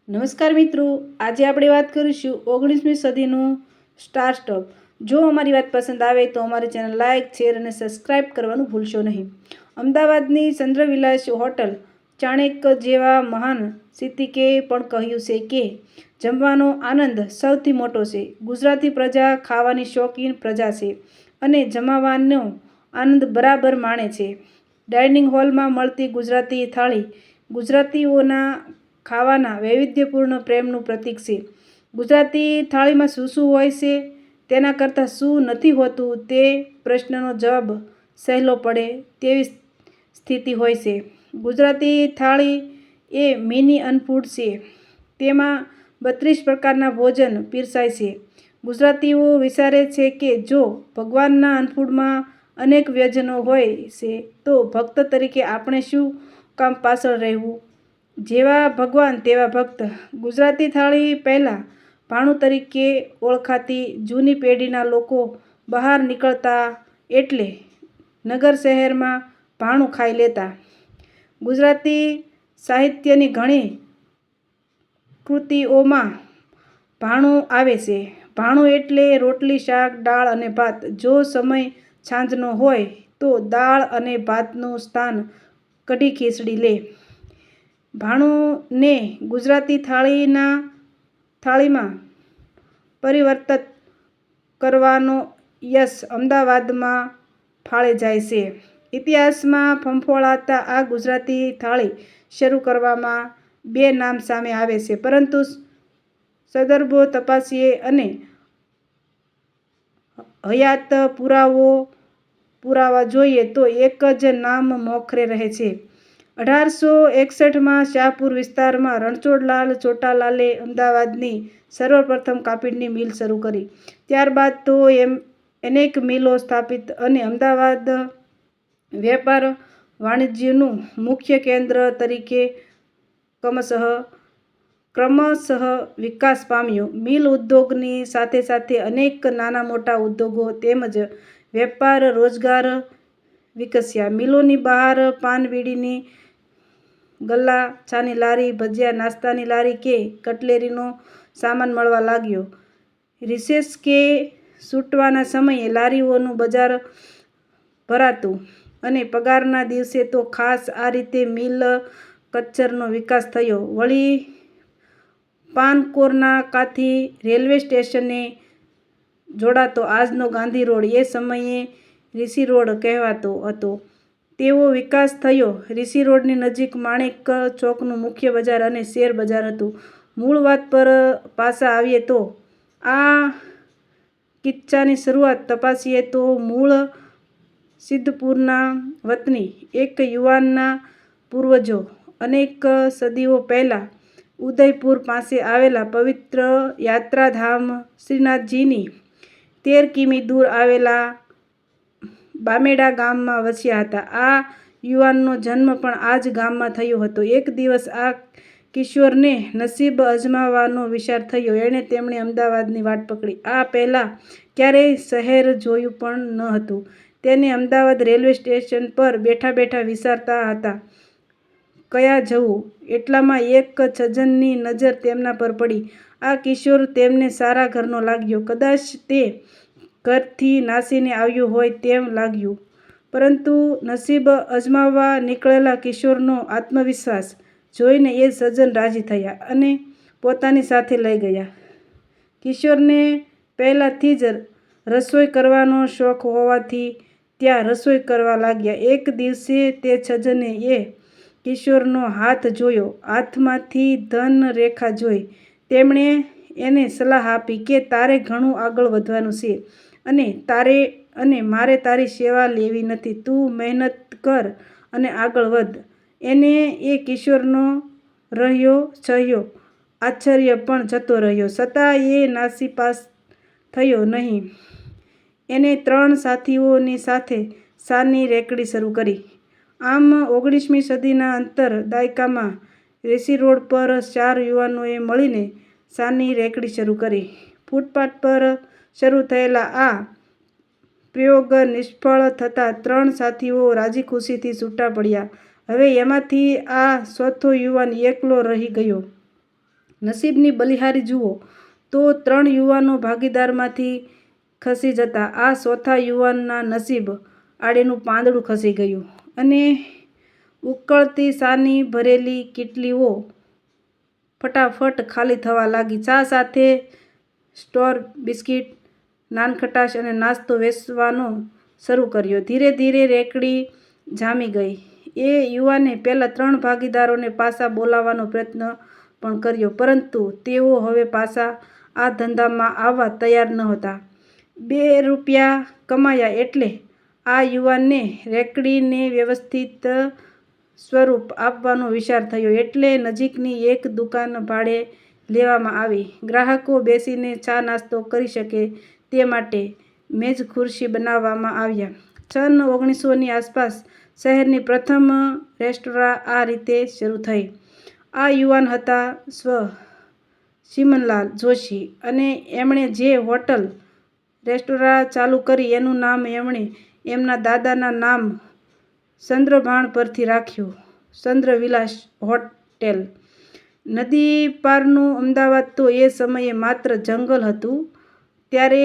નમસ્કાર મિત્રો, આજે આપણે વાત કરીશું 19મી સદીનું સ્ટાર્ટઅપ. જો અમારી વાત પસંદ આવે તો અમારી ચેનલ લાઇક, શેર અને સબસ્ક્રાઇબ કરવાનું ભૂલશો નહીં. અમદાવાદની ચંદ્રવિલાસ હોટલ ચાણક્ય જેવા મહાન સાહિત્યિકે પણ કહ્યું છે કે જમવાનો આનંદ સૌથી મોટો છે. ગુજરાતી પ્રજા ખાવાની શોખીન પ્રજા છે અને જમવાનો આનંદ બરાબર માણે છે. ડાઇનિંગ હોલમાં મળતી ગુજરાતી થાળી ગુજરાતીઓના ખાવાના વૈવિધ્યપૂર્ણ પ્રેમનું પ્રતીક છે. ગુજરાતી થાળીમાં શું શું હોય છે, તેના કરતાં શું નથી હોતું તે પ્રશ્નનો જવાબ સહેલો પડે તેવી સ્થિતિ હોય છે. ગુજરાતી થાળી એ મિની અન્નકૂટ છે. તેમાં 32 પ્રકારના ભોજન પીરસાય છે. ગુજરાતીઓ વિચારે છે કે જો ભગવાનના અન્નકૂટમાં અનેક વ્યંજનો હોય છે તો ભક્ત તરીકે આપણે શું કામ પાછળ રહેવું? જેવા ભગવાન તેવા ભક્ત. ગુજરાતી થાળી પહેલાં ભાણું તરીકે ઓળખાતી. જૂની પેઢીના લોકો બહાર નીકળતા એટલે નગર શહેરમાં ભાણું ખાઈ લેતા. ગુજરાતી સાહિત્યની ઘણી કૃતિઓમાં ભાણું આવે છે. ભાણું એટલે રોટલી, શાક, દાળ અને ભાત. જો સમય સાંજનો હોય તો દાળ અને ભાતનું સ્થાન કઢી ખીચડી લે. ભાણુંને ગુજરાતી થાળીમાં પરિવર્તિત કરવાનો યશ અમદાવાદમાં ફાળે જાય છે. ઇતિહાસમાં ફંફોળાતા આ ગુજરાતી થાળી શરૂ કરવામાં 2 નામ સામે આવે છે, પરંતુ સંદર્ભો તપાસીએ અને હયાત પુરાવા જોઈએ તો એક જ નામ મોખરે રહે છે. 1861માં શાહપુર વિસ્તારમાં રણછોડલાલ ચોટાલાલે અમદાવાદની સર્વપ્રથમ કાપડની મિલ શરૂ કરી. ત્યારબાદ તો અનેક મિલો સ્થાપિત અને અમદાવાદ વેપાર વાણિજ્યનું મુખ્ય કેન્દ્ર તરીકે ક્રમશઃ વિકાસ પામ્યું. મિલ ઉદ્યોગની સાથે સાથે અનેક નાના મોટા ઉદ્યોગો તેમજ વેપાર રોજગાર વિકસ્યા. મિલોની બહાર પાન બીડીની ગલ્લા, ચાની લારી, ભજીયા, નાસ્તાની લારી કે કટલેરીનો સામાન મળવા લાગ્યો. રિસેસ કે છૂટવાના સમયે લારીઓનું બજાર ભરાતું અને પગારના દિવસે તો ખાસ. આ રીતે મિલ કલ્ચરનો વિકાસ થયો. વળી પાનકોરનાકાથી રેલવે સ્ટેશને જોડાતો આજનો ગાંધી રોડ એ સમયે રિશી રોડ કહેવાતો હતો. તેવો વિકાસ થયો. રિશી રોડની નજીક માણેક ચોકનું મુખ્ય બજાર અને શેર બજાર હતું. મૂળ વાત પર પાછા આવીએ તો આ કિસ્સાની શરૂઆત તપાસીએ તો મૂળ સિદ્ધપુરના વતની એક યુવાનના પૂર્વજો અનેક સદીઓ પહેલાં ઉદયપુર પાસે આવેલા પવિત્ર યાત્રાધામ શ્રીનાથજીની 13 કિમી દૂર આવેલા બામેડા ગામમાં વસ્યા હતા. આ યુવાનનો જન્મ પણ આ જ ગામમાં થયો હતો. એક દિવસ આ કિશોરને નસીબ અજમાવવાનો વિચાર થયો. તેમણે અમદાવાદની વાટ પકડી. આ પહેલાં ક્યારેય શહેર જોયું પણ ન હતું. તેને અમદાવાદ રેલવે સ્ટેશન પર બેઠા બેઠા વિચારતા હતા ક્યાં જવું. એટલામાં એક સજ્જનની નજર તેમના પર પડી. આ કિશોર તેમને સારા ઘરનો લાગ્યો. કદાચ તે ઘરથી નાસીને આવ્યો હોય તેમ લાગ્યું. પરંતુ નસીબ અજમાવવા નીકળેલા કિશોરનો આત્મવિશ્વાસ જોઈને એ સજ્જન રાજી થયા અને પોતાની સાથે લઈ ગયા. કિશોરને પહેલાંથી જ રસોઈ કરવાનો શોખ હોવાથી ત્યાં રસોઈ કરવા લાગ્યા. એક દિવસે તે સજ્જને એ કિશોરનો હાથ જોયો. હાથમાંથી ધન રેખા જોઈ તેમણે એને સલાહ આપી કે તારે ઘણું આગળ વધવાનું છે અને મારે તારી સેવા લેવી નથી. તું મહેનત કર અને આગળ વધ. એને એ કિશોરનો રહ્યો સહ્યો આશ્ચર્ય પણ જતો રહ્યો, છતાં એ નાસીપાસ થયો નહીં. એને 3 સાથીઓની સાથે ચાની રેકડી શરૂ કરી. આમ 19મી સદીના અંતર દાયકામાં રિશી રોડ પર 4 યુવાનોએ મળીને ચાની રેકડી શરૂ કરી. ફૂટપાથ પર શરૂ થયેલા આ પ્રયોગ નિષ્ફળ થતાં 3 સાથીઓ રાજી ખુશીથી છૂટા પડ્યા. હવે એમાંથી આ ચોથો યુવાન એકલો રહી ગયો. નસીબની બલિહારી જુઓ તો 3 યુવાનો ભાગીદારમાંથી ખસી જતા આ ચોથા યુવાનના નસીબ આડેનું પાંદડું ખસી ગયું અને ઉકળતી ચાની ભરેલી કીટલીઓ ફટાફટ ખાલી થવા લાગી. ચા સાથે સ્ટોર, બિસ્કિટ, નાનખટાશ અને નાસ્તો વેચવાનો શરૂ કર્યો. ધીરે ધીરે રેકડી જામી ગઈ. એ યુવાને પેલા 3 ભાગીદારોને પાછા બોલાવવાનો પ્રયત્ન પણ કર્યો, પરંતુ તેઓ હવે પાછા આ ધંધામાં આવવા તૈયાર નહોતા. 2 રૂપિયા કમાયા એટલે આ યુવાનને રેકડીને વ્યવસ્થિત સ્વરૂપ આપવાનો વિચાર થયો, એટલે નજીકની એક દુકાન ભાડે લેવામાં આવી. ગ્રાહકો બેસીને ચા નાસ્તો કરી શકે તે માટે મેજ ખુરશી બનાવવામાં આવ્યા. સન 1900ની આસપાસ શહેરની પ્રથમ રેસ્ટોરાં આ રીતે શરૂ થઈ. આ યુવાન હતા સ્વ. ચીમનલાલ જોશી, અને એમણે જે હોટલ, રેસ્ટોરાં ચાલુ કરી એનું નામ એમણે એમના દાદાના નામ ચંદ્રભાણ પરથી રાખ્યું, ચંદ્રવિલાસ હોટેલ. નદી પારનું અમદાવાદ તો એ સમયે માત્ર જંગલ હતું. ત્યારે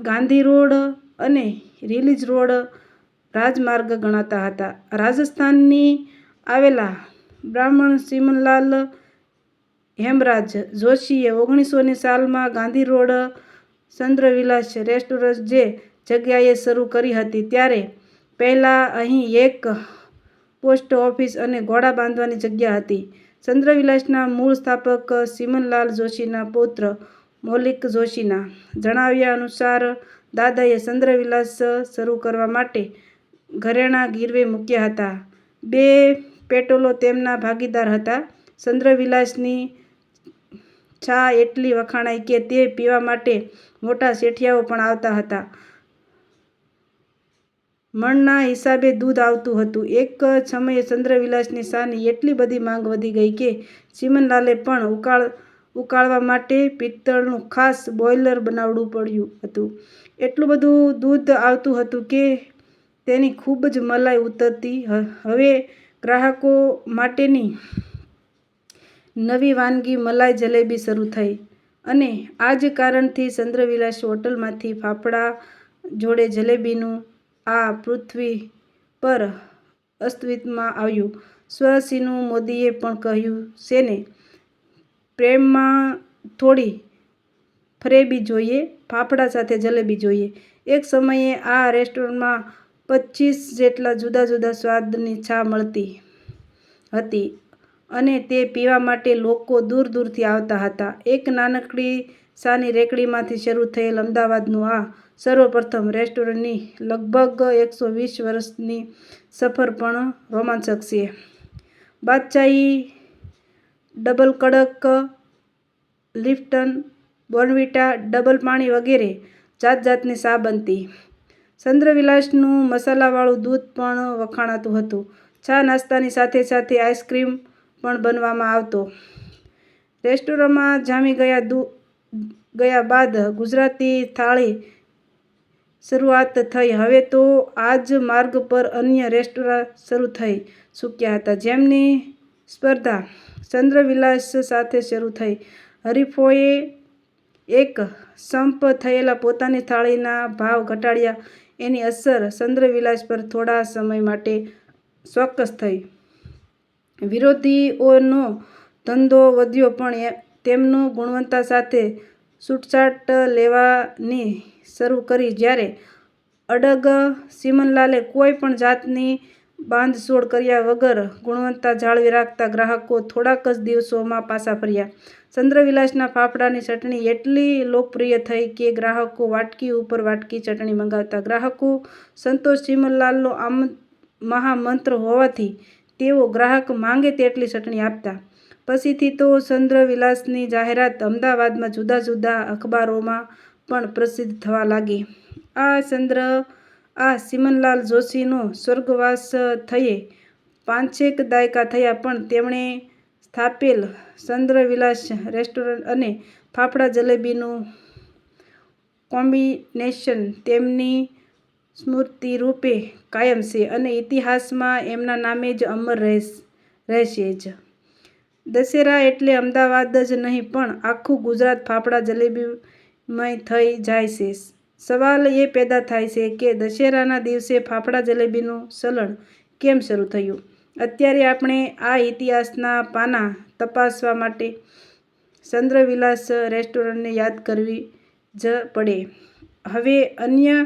ગાંધી રોડ અને રિલીજ રોડ રાજમાર્ગ ગણાતા હતા. રાજસ્થાનની આવેલા બ્રાહ્મણ ચીમનલાલ હેમરાજ જોશીએ 1900ની સાલમાં ગાંધી રોડ ચંદ્રવિલાસ રેસ્ટોરન્ટ જે જગ્યાએ શરૂ કરી હતી, ત્યારે પહેલાં અહીં એક પોસ્ટ ઓફિસ અને ઘોડા બાંધવાની જગ્યા હતી. ચંદ્રવિલાસના મૂળ સ્થાપક ચીમનલાલ જોશીના પૌત્ર મૌલિક જોશીના જણાવ્યા અનુસાર દાદાએ ચંદ્રવિલાસ શરૂ કરવા માટે ઘરેણાં ગીરવે મૂક્યા હતા. 2 પેટોલો તેમના ભાગીદાર હતા. ચંદ્રવિલાસની ચા એટલી વખાણાઈ કે તે પીવા માટે મોટા શેઠિયાઓ પણ આવતા હતા. મણના હિસાબે દૂધ આવતું હતું. એક સમયે ચંદ્રવિલાસની ચાની એટલી બધી માંગ વધી ગઈ કે ચીમનલાલે પણ ઉકાળવા માટે પિત્તળનું ખાસ બોઇલર બનાવવું પડ્યું હતું. એટલું બધું દૂધ આવતું હતું કે તેની ખૂબ જ મલાઈ ઉતરતી. હવે ગ્રાહકો માટેની નવી વાનગી મલાઈ જલેબી શરૂ થઈ, અને આ જ કારણથી ચંદ્રવિલાસ હોટલમાંથી ફાફડા જોડે જલેબીનું આ પૃથ્વી પર અસ્તિત્વમાં આવ્યું. સ્વ. સીનુ મોદીએ પણ કહ્યું છે ને, પ્રેમમાં થોડી ફરેબી જોઈએ, ફાફડા સાથે જલેબી જોઈએ. એક સમયે આ રેસ્ટોરન્ટમાં 25 જેટલા જુદા જુદા સ્વાદની ચા મળતી હતી, અને તે પીવા માટે લોકો દૂર દૂરથી આવતા હતા. એક નાનકડી ચાની રેકડીમાંથી શરૂ થયેલ અમદાવાદનું આ સર્વપ્રથમ રેસ્ટોરન્ટની લગભગ 120 વર્ષની સફર પણ રોમાંચક છે. બાદશાહી, ડબલ કડક, લિપ્ટન, બોર્નવિટા, ડબલ પાણી વગેરે જાત જાતની ચા બનતી. ચંદ્રવિલાસનું મસાલાવાળું દૂધ પણ વખાણાતું હતું. ચા નાસ્તાની સાથે સાથે આઈસ્ક્રીમ પણ બનાવવામાં આવતો. રેસ્ટોરન્ટમાં જામી ગયા બાદ ગુજરાતી થાળી શરૂઆત થઈ. હવે તો આ જ માર્ગ પર અન્ય રેસ્ટોરાં શરૂ થઈ ચૂક્યા હતા, જેમની સ્પર્ધા ચંદ્રવિલાસ સાથે શરૂ થઈ. હરીફોએ એક સંપ થયેલા પોતાની થાળીના ભાવ ઘટાડ્યા. એની અસર ચંદ્રવિલાસ પર થોડા સમય માટે ચોક્કસ થઈ. વિરોધીઓનો ધંધો વધ્યો, પણ તેમનું ગુણવત્તા સાથે છૂટછાટ લેવાની શરૂ કરી. જ્યારે અડગ ચીમનલાલે કોઈ પણ જાતની બાંધછોડ કર્યા વગર ગુણવત્તા જાળવી રાખતા ગ્રાહકો થોડાક જ દિવસોમાં પાછા ફર્યા. ચંદ્રવિલાસના ફાફડાની ચટણી એટલી લોકપ્રિય થઈ કે ગ્રાહકો વાટકી ઉપર વાટકી ચટણી મંગાવતા. ગ્રાહકો સંતોષ ચીમનલાલનો મહામંત્ર હોવાથી તેઓ ગ્રાહક માંગે તેટલી ચટણી આપતા. પછીથી તો ચંદ્રવિલાસની જાહેરાત અમદાવાદમાં જુદા જુદા અખબારોમાં પણ પ્રસિદ્ધ થવા લાગી. આ ચીમનલાલ જોશીનો સ્વર્ગવાસ થયે 5 દાયકા થયા, પણ તેમણે સ્થાપેલ ચંદ્રવિલાસ રેસ્ટોરન્ટ અને ફાફડા જલેબીનું કોમ્બિનેશન તેમની સ્મૃતિરૂપે કાયમ છે, અને ઇતિહાસમાં એમના નામે જ અમર રહેશે જ. દશેરા એટલે અમદાવાદ જ નહીં પણ આખું ગુજરાત ફાફડા જલેબીમય થઈ જાય છે. સવાલ એ પેદા થાય છે કે દશેરાના દિવસે ફાફડા જલેબીનું ચલણ કેમ શરૂ થયું? અત્યારે આપણે આ ઇતિહાસના પાના તપાસવા માટે ચંદ્રવિલાસ રેસ્ટોરન્ટને યાદ કરવી જ પડે. હવે અન્ય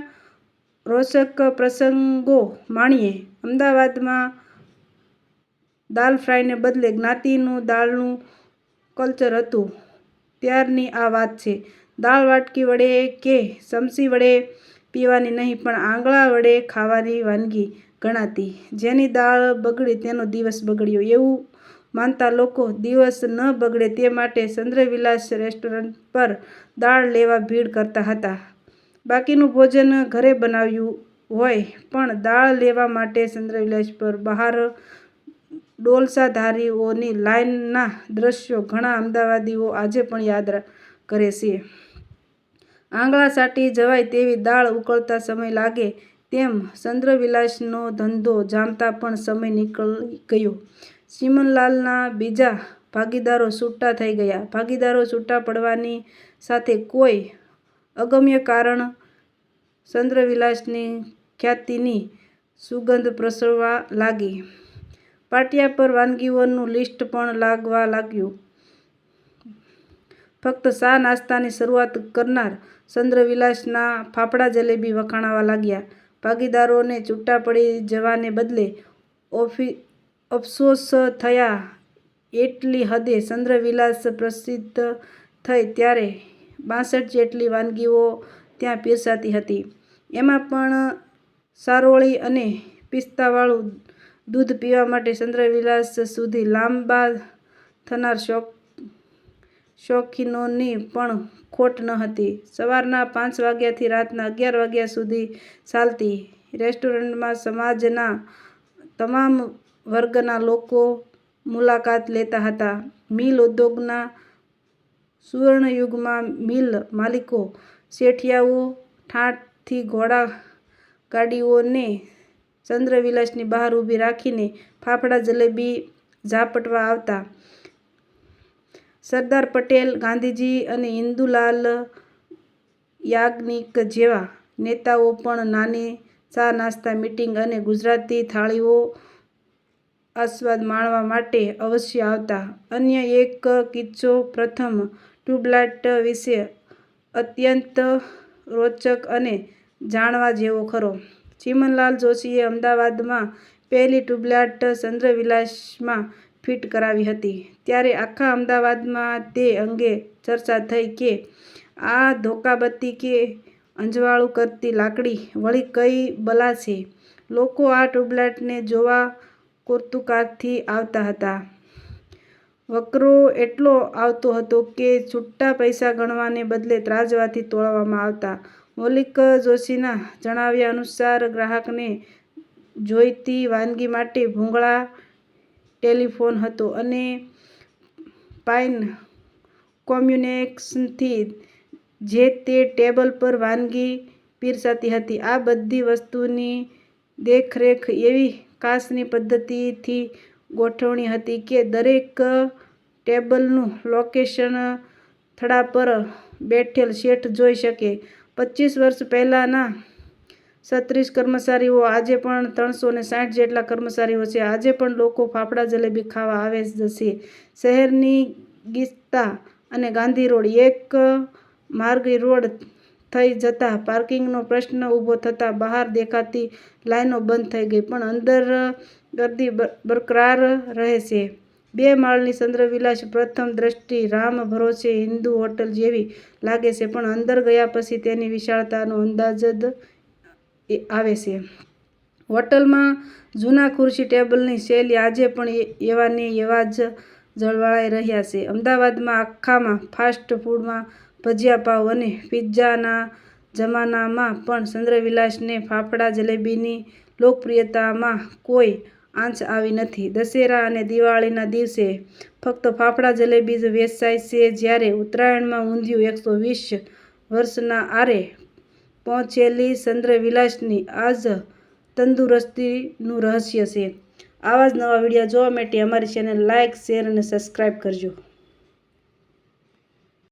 રોચક પ્રસંગો માણીએ. અમદાવાદમાં દાલ ફ્રાયને બદલે જ્ઞાતિનું દાળનું કલ્ચર હતું ત્યારની આ વાત છે. દાળ વાટકી વડે કે ચમચી વડે પીવાની નહીં પણ આંગળા વડે ખાવાની વાનગી ગણાતી. જેની દાળ બગડી તેનો દિવસ બગડ્યો એવું માનતા લોકો દિવસ ન બગડે તે માટે ચંદ્રવિલાસ રેસ્ટોરન્ટ પર દાળ લેવા ભીડ કરતા હતા. બાકીનું ભોજન ઘરે બનાવ્યું હોય પણ દાળ લેવા માટે ચંદ્રવિલાસ પર બહાર ડોલસાધારીઓની લાઈનના દ્રશ્યો ઘણા અમદાવાદીઓ આજે પણ યાદ કરે છે. આંગળા ચાટી જવાય તેવી દાળ ઉકળતા સમય લાગે તેમ ચંદ્રવિલાસનો ધંધો જામતા પણ સમય નીકળી ગયો. ચીમનલાલના બીજા ભાગીદારો છૂટા થઈ ગયા. ભાગીદારો છૂટા પડવાની સાથે કોઈ અગમ્ય કારણ ચંદ્રવિલાસની ખ્યાતિની સુગંધ પ્રસરવા લાગી. પાટિયા પર વાનગીઓનું લિસ્ટ પણ લાગવા લાગ્યું. ફક્ત ચા નાસ્તાની શરૂઆત કરનાર ચંદ્રવિલાસના ફાફડા જલેબી વખાણવા લાગ્યા. ભાગીદારોને છૂટા પડી જવાને બદલે અફસોસ થયા. એટલી હદે ચંદ્રવિલાસ પ્રસિદ્ધ થઈ ત્યારે 62 જેટલી વાનગીઓ ત્યાં પીરસાતી હતી. એમાં પણ ચારોળી અને પિસ્તાવાળું દૂધ પીવા માટે ચંદ્રવિલાસ સુધી લાંબા થનાર શોખીનોની પણ ખોટ ન હતી. સવારના 5 વાગ્યાથી રાતના 11 વાગ્યા સુધી ચાલતી રેસ્ટોરન્ટમાં સમાજના તમામ વર્ગના લોકો મુલાકાત લેતા હતા. મિલ ઉદ્યોગના સુવર્ણયુગમાં મિલ માલિકો, શેઠિયાઓ ઠાઠથી ઘોડા ગાડીઓને ચંદ્રવિલાસની બહાર ઊભી રાખીને ફાફડા જલેબી ઝાપટવા આવતા. સરદાર પટેલ, ગાંધીજી અને ઇન્દુલાલ યાજ્ઞિક જેવા નેતાઓ પણ નાની ચા નાસ્તા મીટિંગ અને ગુજરાતી થાળીનો આસ્વાદ માણવા માટે અવશ્ય આવતા. અન્ય એક કિસ્સો પ્રથમ ટ્યુબલાઇટ વિશે અત્યંત રોચક અને જાણવા જેવો ખરો. ચીમનલાલ જોશીએ અમદાવાદમાં પહેલી ટ્યુબલાઇટ ચંદ્રવિલાસમાં ફિટ કરાવી હતી. ત્યારે આખા અમદાવાદમાં તે અંગે ચર્ચા થઈ કે આ ધોકાબત્તી કે અજવાળું કરતી લાકડી વળી કઈ બલા છે? લોકો આ ટ્યુબલાઇટને જોવા કૌતુકાથી આવતા હતા. વકરો એટલો આવતો હતો કે છૂટા પૈસા ગણવાને બદલે ત્રાજવાથી તોલવામાં આવતા. મૌલિક જોશીના જણાવ્યા અનુસાર ગ્રાહકને જોઈતી વાનગી માટે ભૂંગળા ટેલિફોન હતો અને પાઇન કોમ્યુનિકેશનથી જે તે ટેબલ પર વાનગી પીરસાતી હતી. આ બધી વસ્તુની દેખરેખ એવી કાચની પદ્ધતિથી ગોઠવણી હતી કે દરેક ટેબલનું લોકેશન થડા પર બેઠેલ શેઠ જોઈ શકે. 25 વર્ષ પહેલાના 36 કર્મચારીઓ આજે પણ 360 જેટલા કર્મચારીઓ છે. આજે પણ લોકો ફાફડા જલેબી ખાવા આવે જ છે. શહેરની ગીચતા અને ગાંધી રોડ એક માર્ગી રોડ થઈ જતા પાર્કિંગનો પ્રશ્ન ઊભો થતા બહાર દેખાતી લાઈનો બંધ થઈ ગઈ પણ અંદર ગર્દી બરકરાર રહે છે. 2 માળની ચંદ્રવિલાસ પ્રથમ દ્રષ્ટિ રામ ભરોસે હિન્દુ હોટલ જેવી લાગે છે પણ અંદર ગયા પછી તેની વિશાળતાનો અંદાજ જ આવે છે. હોટલમાં જૂના ખુરશી ટેબલની શૈલી આજે પણ એવાને એવા જ જળવાઈ રહ્યા છે. અમદાવાદમાં આખામાં ફાસ્ટ ફૂડમાં ભજીયા પાઉં અને પિઝાના જમાનામાં પણ ચંદ્રવિલાસને ફાફડા જલેબીની લોકપ્રિયતામાં કોઈ આંચ આવી નથી. દશેરા અને દિવાળીના દિવસે ફક્ત ફાફડા જલેબી જ વેચાય છે જ્યારે ઉત્તરાયણમાં ઊંધિયું. 120 વર્ષના આરે પહોંચેલી ચંદ્રવિલાસની આ જ તંદુરસ્તીનું રહસ્ય છે. આવા જ નવા વિડીયો જોવા માટે અમારી ચેનલ લાઇક, શેર અને સબસ્ક્રાઈબ કરજો.